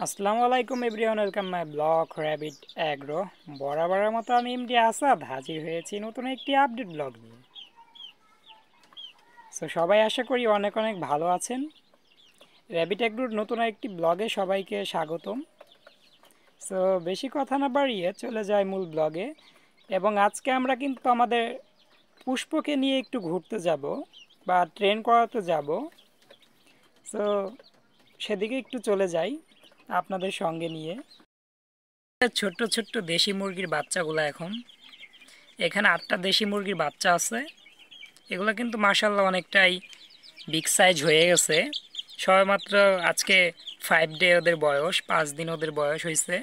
আসসালামু আলাইকুম everyone, welcome my blog rabbit agro. বরাবরের মতো আমি এমডি আসাদ হাজির হয়েছি নতুন একটি আপডেট ব্লগ নিয়ে। সো সবাই আশা করি অনেক অনেক ভালো আছেন। র্যাবিট অ্যাগ্রোর নতুন একটি ব্লগে সবাইকে স্বাগতম। সো বেশি কথা না বাড়িয়ে চলে যাই মূল ব্লগে। এবং আজকে আমরা কিন্তু আমাদের পুষ্পকে নিয়ে একটু ঘুরতে যাব বা ট্রেন করাতে যাব। সো সেদিকে একটু চলে যাই আপনাদের সঙ্গে নিয়ে। ছোট্ট ছোট্ট দেশি মুরগির বাচ্চাগুলো এখানে 8টা দেশি মুরগির বাচ্চা আছে। এগুলো কিন্তু মাশাআল্লাহ অনেকটাই বিগ সাইজ হয়ে গেছে। সবেমাত্র আজকে 5 ডে ওদের বয়স, 5 দিন ওদের বয়স হয়েছে।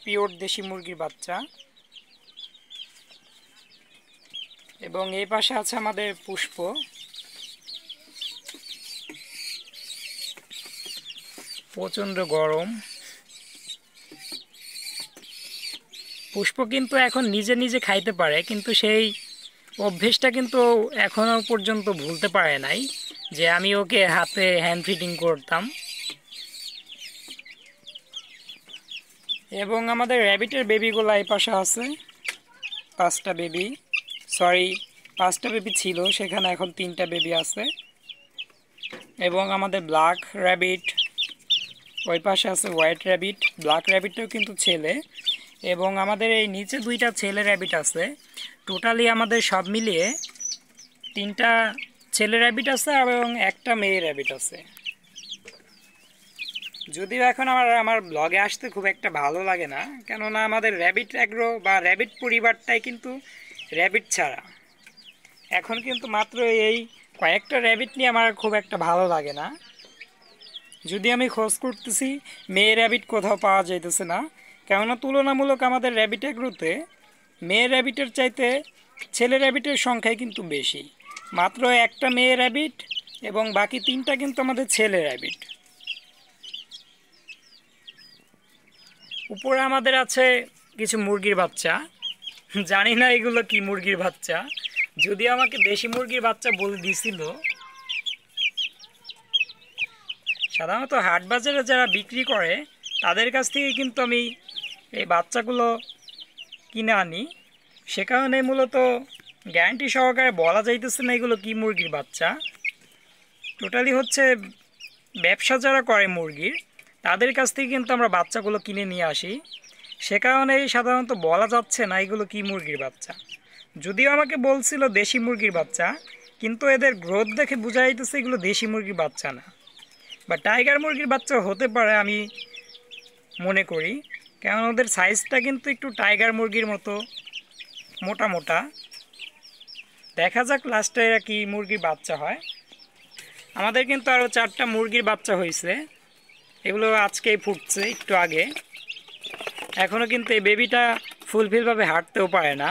পিওর দেশি মুরগির বাচ্চা। এবং এই পাশে আছে আমাদের পুষ্প। প্রচণ্ড গরম। পুষ্প কিন্তু এখন নিজে নিজে খাইতে পারে, কিন্তু সেই অভ্যেসটা কিন্তু এখনও পর্যন্ত ভুলতে পারে নাই যে আমি ওকে হাতে হ্যান্ড ফিডিং করতাম। এবং আমাদের র্যাবিটের বেবিগুলো এই পাশে আছে। 5টা বেবি, 5টা বেবি ছিল, সেখানে এখন 3টা বেবি আছে। এবং আমাদের ব্ল্যাক র্যাবিট ওই পাশে আছে, হোয়াইট র্যাবিট। ব্ল্যাক র্যাবিটটাও কিন্তু ছেলে। এবং আমাদের এই নিচে 2টা ছেলে র্যাবিট আছে। টোটালি আমাদের সব মিলিয়ে 3টা ছেলে র্যাবিট আছে এবং একটা মেয়ে র্যাবিট আছে। যদিও এখন আমার ব্লগে আসতে খুব একটা ভালো লাগে না, কেননা আমাদের র্যাবিট অ্যাগ্রো বা র্যাবিট পরিবারটাই কিন্তু র্যাবিট ছাড়া। এখন কিন্তু মাত্র এই কয়েকটা র্যাবিট নিয়ে আমার খুব একটা ভালো লাগে না। যদি আমি খোঁজ করতেছি, মেয়ে র্যাবিট কোথাও পাওয়া যাইতেছে না। কেননা তুলনামূলক আমাদের র্যাবিট অ্যাগ্রোতে মেয়ে র্যাবিটের চাইতে ছেলে র্যাবিটের সংখ্যাই কিন্তু বেশি। মাত্র একটা মেয়ে র্যাবিট এবং বাকি 3টা কিন্তু আমাদের ছেলে র্যাবিট। উপরে আমাদের আছে কিছু মুরগির বাচ্চা। জানি না এগুলো কি মুরগির বাচ্চা, যদি আমাকে দেশি মুরগির বাচ্চা বলে দিছিল। সাধারণত হাট বাজারে যারা বিক্রি করে তাদের কাছ থেকে কিন্তু আমি এই বাচ্চাগুলো কিনে আনি। সে কারণে মূলত গ্যারান্টি সহকারে বলা যাইতেছে না এগুলো কি মুরগির বাচ্চা। টোটালি হচ্ছে ব্যবসা যারা করে মুরগির, তাদের কাছ থেকে কিন্তু আমরা বাচ্চাগুলো কিনে নিয়ে আসি। সে কারণেই সাধারণত বলা যাচ্ছে না এগুলো কি মুরগির বাচ্চা। যদিও আমাকে বলছিল দেশি মুরগির বাচ্চা, কিন্তু এদের গ্রোথ দেখে বোঝা যাইতেছে এগুলো দেশি মুরগির বাচ্চা না, বা টাইগার মুরগির বাচ্চা হতে পারে আমি মনে করি। কারণ ওদের সাইজটা কিন্তু একটু টাইগার মুরগির মতো মোটা মোটা। দেখা যাক লাস্টে কি মুরগির বাচ্চা হয়। আমাদের কিন্তু আরও 4টা মুরগির বাচ্চা হয়েছে। এগুলো আজকেই ফুটছে একটু আগে। এখনও কিন্তু এই বেবিটা ফুলফিলভাবে হাঁটতেও পারে না।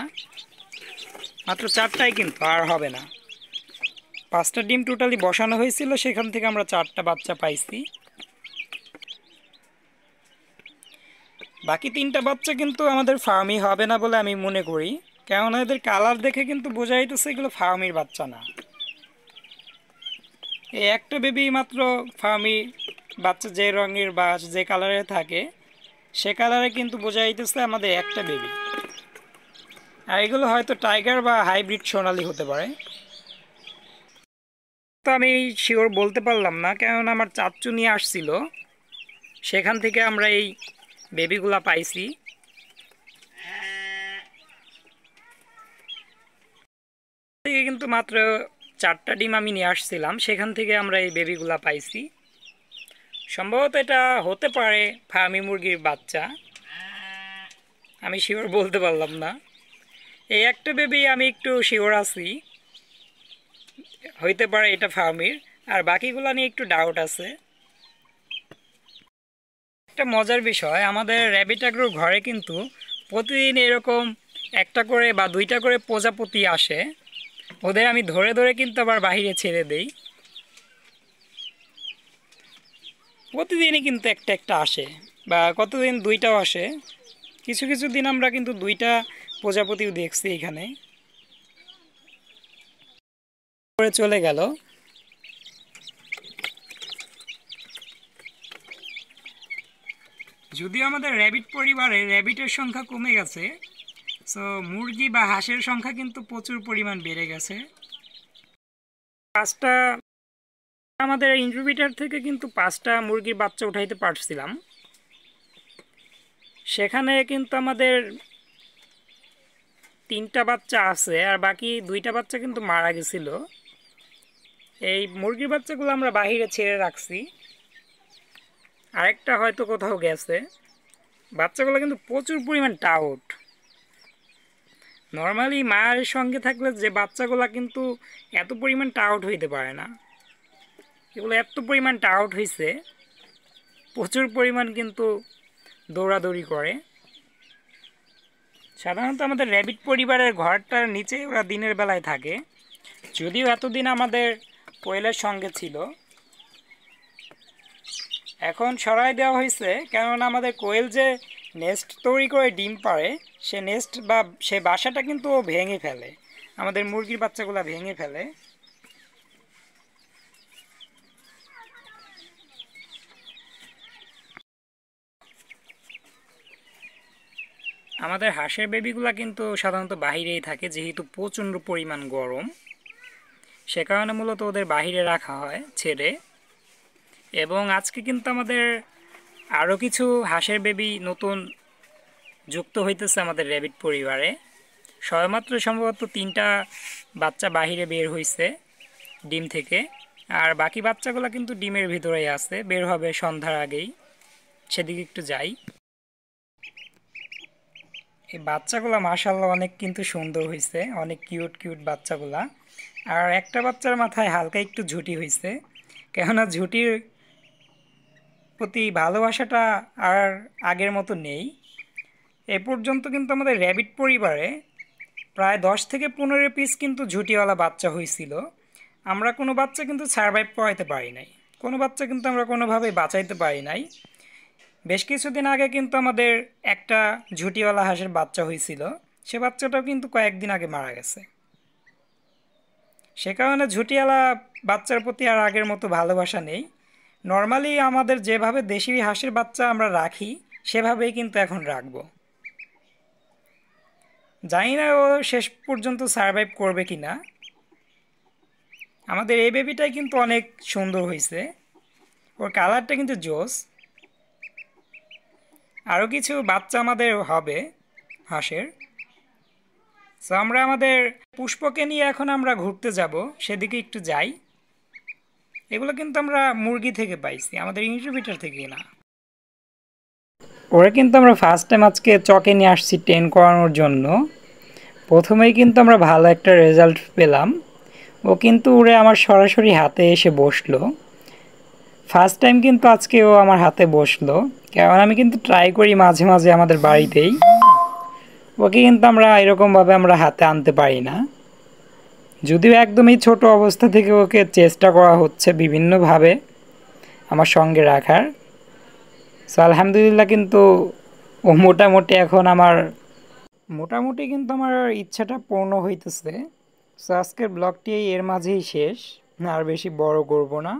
মাত্র 4টাই, কিন্তু আর হবে না। 5টা ডিম টোটালি বসানো হয়েছিল, সেখান থেকে আমরা 4টা বাচ্চা পাইছি। বাকি 3টা বাচ্চা কিন্তু আমাদের ফার্মি হবে না বলে আমি মনে করি, কেননা এদের কালার দেখে কিন্তু বোঝা যাইতেছে এগুলো ফার্মির বাচ্চা না। এই একটা বেবি মাত্র ফার্মি বাচ্চা, যে রঙের বা যে কালারে থাকে সে কালারে কিন্তু বোঝা যাইতেছে আমাদের একটা বেবি। আর এগুলো হয়তো টাইগার বা হাইব্রিড সোনালি হতে পারে, তো আমি শিওর বলতে পারলাম না, কেননা আমার চাচ্চু নিয়ে আসছিল, সেখান থেকে আমরা এই বেবিগুলা পাইছি। থেকে কিন্তু মাত্র 4টা ডিম আমি নিয়ে আসছিলাম, সেখান থেকে আমরা এই বেবিগুলা পাইছি। সম্ভবত এটা হতে পারে ফার্মি মুরগির বাচ্চা, আমি শিওর বলতে পারলাম না। এই একটা বেবি আমি একটু শিওর আছি, হইতে পারে এটা ফার্মির, আর বাকিগুলো নিয়ে একটু ডাউট আছে। একটা মজার বিষয়, আমাদের র্যাবিট অ্যাগ্রোর ঘরে কিন্তু প্রতিদিন এরকম 1টা করে বা 2টা করে প্রজাপতি আসে। ওদের আমি ধরে ধরে কিন্তু আবার বাইরে ছেড়ে দেই। প্রতিদিনই কিন্তু একটা একটা আসে, বা কতদিন 2টাও আসে। কিছু কিছু দিন আমরা কিন্তু 2টা প্রজাপতিও দেখছি এখানে। করে চলে গেল। যদিও আমাদের র্যাবিট পরিবারে র্যাবিটের সংখ্যা কমে গেছে, সো মুরগি বা হাঁসের সংখ্যা কিন্তু প্রচুর পরিমাণ বেড়ে গেছে। পাঁচটা আমাদের ইনকিউবেটর থেকে কিন্তু 5টা মুরগির বাচ্চা উঠাইতে পারছিলাম। সেখানে কিন্তু আমাদের 3টা বাচ্চা আছে, আর বাকি 2টা বাচ্চা কিন্তু মারা গেছিল। এই মুরগির বাচ্চাগুলো আমরা বাহিরে ছেড়ে রাখছি, আরেকটা হয়তো কোথাও গেছে। বাচ্চাগুলো কিন্তু প্রচুর পরিমাণ টাউট। নর্মালি মায়ের সঙ্গে থাকলে যে বাচ্চাগুলো কিন্তু এত পরিমাণ টাউট হইতে পারে না, এগুলো এত পরিমাণ টাউট হয়েছে, প্রচুর পরিমাণ কিন্তু দৌড়াদৌড়ি করে। সাধারণত আমাদের র্যাবিট পরিবারের ঘরটার নিচে ওরা দিনের বেলায় থাকে, যদিও এতদিন আমাদের কোয়েলের সঙ্গে ছিল, এখন সরাই দেওয়া হয়েছে। কেননা আমাদের কোয়েল যে নেস্ট তৈরি করে ডিম পাড়ে, সে নেস্ট বা সে বাসাটা কিন্তু ও ভেঙে ফেলে, আমাদের মুরগির বাচ্চাগুলো ভেঙে ফেলে। আমাদের হাঁসের বেবিগুলো কিন্তু সাধারণত বাহিরেই থাকে, যেহেতু প্রচণ্ড পরিমাণ গরম, সে কারণে মূলত ওদের বাহিরে রাখা হয় ছেড়ে। এবং আজকে কিন্তু আমাদের আরও কিছু হাঁসের বেবি নতুন যুক্ত হইতেছে আমাদের র্যাবিট পরিবারে। সবেমাত্র সম্ভবত 3টা বাচ্চা বাহিরে বের হয়েছে ডিম থেকে, আর বাকি বাচ্চাগুলো কিন্তু ডিমের ভিতরেই আছে, বের হবে সন্ধ্যার আগেই। সেদিকে একটু যাই। এই বাচ্চাগুলো মাশাআল্লাহ অনেক কিন্তু সুন্দর হয়েছে, অনেক কিউট কিউট বাচ্চাগুলা। আর একটা বাচ্চার মাথায় হালকা একটু ঝুঁটি হয়েছে, কেননা ঝুঁটির প্রতি ভালোবাসাটা আর আগের মতো নেই। এ পর্যন্ত কিন্তু আমাদের র্যাবিট পরিবারে প্রায় 10 থেকে 15 পিস কিন্তু ঝুঁটিওয়ালা বাচ্চা হয়েছিল। আমরা কোনো বাচ্চা কিন্তু সারভাইভ করাইতে পারি নাই, কোনো বাচ্চা কিন্তু আমরা কোনোভাবেই বাঁচাইতে পারি নাই। বেশ কিছুদিন আগে কিন্তু আমাদের একটা ঝুঁটিওয়ালা হাঁসের বাচ্চা হয়েছিল, সে বাচ্চাটাও কিন্তু কয়েকদিন আগে মারা গেছে। সে কারণে ঝুঁটিওয়ালা বাচ্চার প্রতি আর আগের মতো ভালোবাসা নেই। নর্মালি আমাদের যেভাবে দেশি হাঁসের বাচ্চা আমরা রাখি, সেভাবেই কিন্তু এখন রাখবো। জানি না ও শেষ পর্যন্ত সারভাইভ করবে কি না। আমাদের এই বেবিটাই কিন্তু অনেক সুন্দর হয়েছে, ওর কালারটা কিন্তু জোস। আরও কিছু বাচ্চা আমাদের হবে হাঁসের। সো আমরা আমাদের পুষ্পকে নিয়ে এখন আমরা ঘুরতে যাব, সেদিকে একটু যাই। এগুলো কিন্তু আমরা মুরগি থেকে পাইছি, আমাদের ইনকিউবেটর থেকে না। ওরা কিন্তু আমরা ফার্স্ট টাইম আজকে চকে নিয়ে আসছি ট্রেন করানোর জন্য। প্রথমেই কিন্তু আমরা ভালো একটা রেজাল্ট পেলাম, ও কিন্তু উড়ে আমার সরাসরি হাতে এসে বসলো। ফার্স্ট টাইম কিন্তু আজকে ও আমার হাতে বসলো, কারণ আমি কিন্তু ট্রাই করি মাঝে মাঝে আমাদের বাড়িতেই। ওকে কিন্তু আমরা এরকমভাবে আমরা হাতে আনতে পারি না, যদিও একদমই ছোট অবস্থা থেকে ওকে চেষ্টা করা হচ্ছে বিভিন্নভাবে আমার সঙ্গে রাখার। সো আলহামদুলিল্লাহ কিন্তু ও মোটামুটি কিন্তু আমার ইচ্ছাটা পূর্ণ হইতেছে। সো আজকের ব্লগটি এর মাঝেই শেষ, আর বেশি বড় করব না।